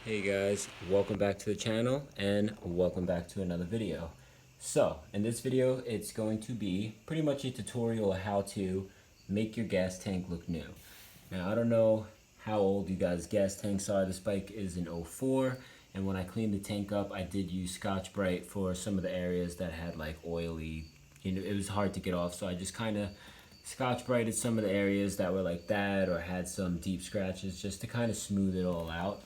Hey guys, welcome back to the channel and welcome back to another video. So in this video it's going to be pretty much a tutorial of how to make your gas tank look new. Now I don't know how old you guys' gas tanks are. This bike is an '04, and when I cleaned the tank up I did use Scotch-Brite for some of the areas that had like oily, it was hard to get off, so I just kind of Scotch-Brited some of the areas that were like that or had some deep scratches just to kind of smooth it all out.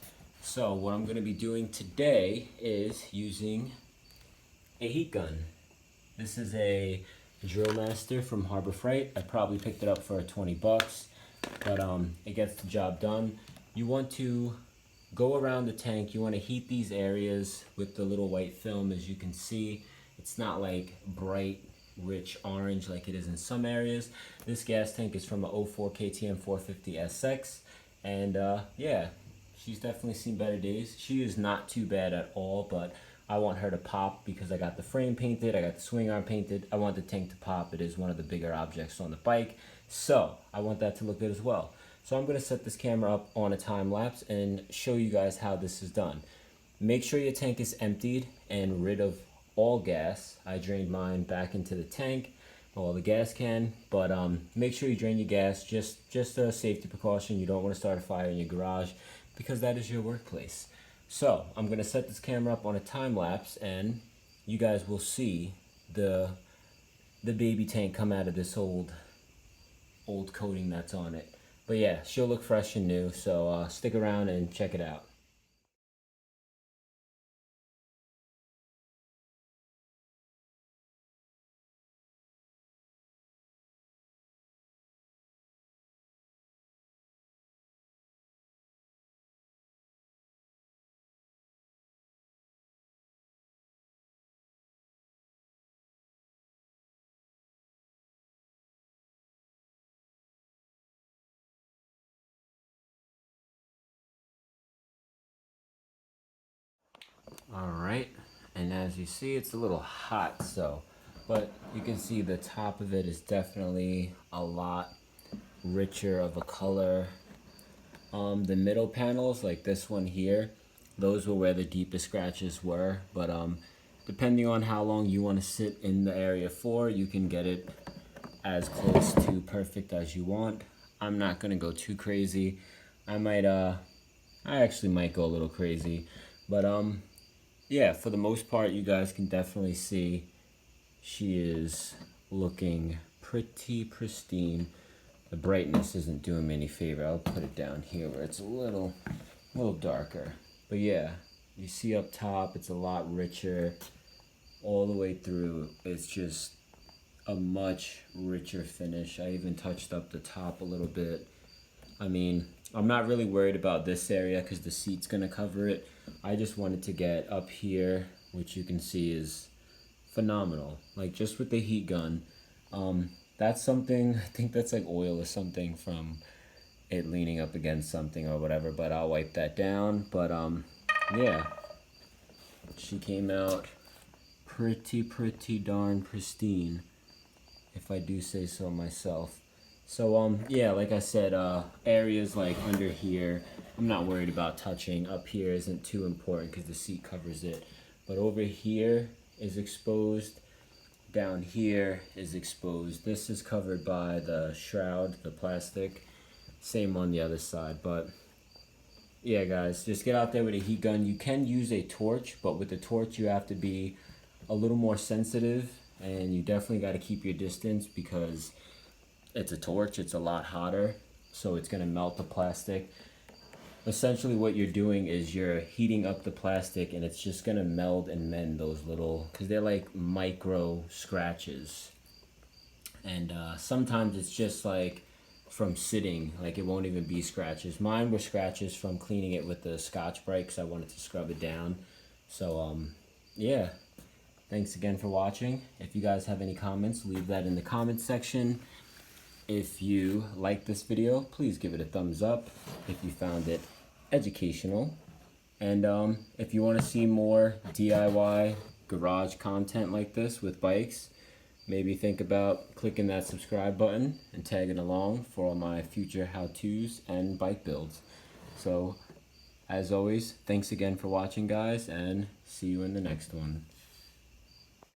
So what I'm going to be doing today is using a heat gun. This is a Drill Master from Harbor Freight. I probably picked it up for 20 bucks, but it gets the job done. You want to go around the tank. You want to heat these areas with the little white film. As you can see, it's not like bright rich orange like it is in some areas. This gas tank is from a '04 KTM 450 SX, and yeah, she's definitely seen better days. She is not too bad at all, but I want her to pop because I got the frame painted, I got the swing arm painted. I want the tank to pop. It is one of the bigger objects on the bike, so I want that to look good as well. So I'm going to set this camera up on a time lapse and show you guys how this is done. Make sure your tank is emptied and rid of all gas. I drained mine back into the tank, the gas can, but make sure you drain your gas, just a safety precaution. You don't want to start a fire in your garage because that is your workplace. So I'm going to set this camera up on a time lapse and you guys will see the baby tank come out of this old coating that's on it. But yeah, she'll look fresh and new, so stick around and check it out. All right, and as you see, it's a little hot, but you can see the top of it is definitely a lot richer of a color. The middle panels, like this one here, those were where the deepest scratches were, but depending on how long you want to sit in the area for, you can get it as close to perfect as you want. I'm not gonna go too crazy. I actually might go a little crazy, but yeah, for the most part, you guys can definitely see she is looking pretty pristine. The brightness isn't doing me any favor. I'll put it down here where it's a little darker. But yeah, you see up top, it's a lot richer. All the way through, it's just a much richer finish. I even touched up the top a little bit. I mean, I'm not really worried about this area because the seat's gonna cover it. I just wanted to get up here, which you can see is phenomenal. Like just with the heat gun, that's something, I think that's like oil or something from it leaning up against something or whatever, but I'll wipe that down. But yeah, she came out pretty darn pristine, if I do say so myself. So yeah, like I said, areas like under here, I'm not worried about touching. Up here isn't too important because the seat covers it. But over here is exposed. Down here is exposed. This is covered by the shroud, the plastic. Same on the other side. But yeah, guys, just get out there with a heat gun. You can use a torch, but with the torch you have to be a little more sensitive, and you definitely got to keep your distance because it's a torch. It's a lot hotter, so it's going to melt the plastic. Essentially what you're doing is you're heating up the plastic, and it's just going to meld and mend those little, because they're like micro scratches. And sometimes it's just like from sitting, like it won't even be scratches. Mine were scratches from cleaning it with the Scotch-Brite because I wanted to scrub it down. So yeah, thanks again for watching. If you guys have any comments, leave that in the comments section. If you like this video, please give it a thumbs up if you found it educational. And if you want to see more DIY garage content like this with bikes, maybe think about clicking that subscribe button and tagging along for all my future how-tos and bike builds. So As always, thanks again for watching, guys, and see you in the next one.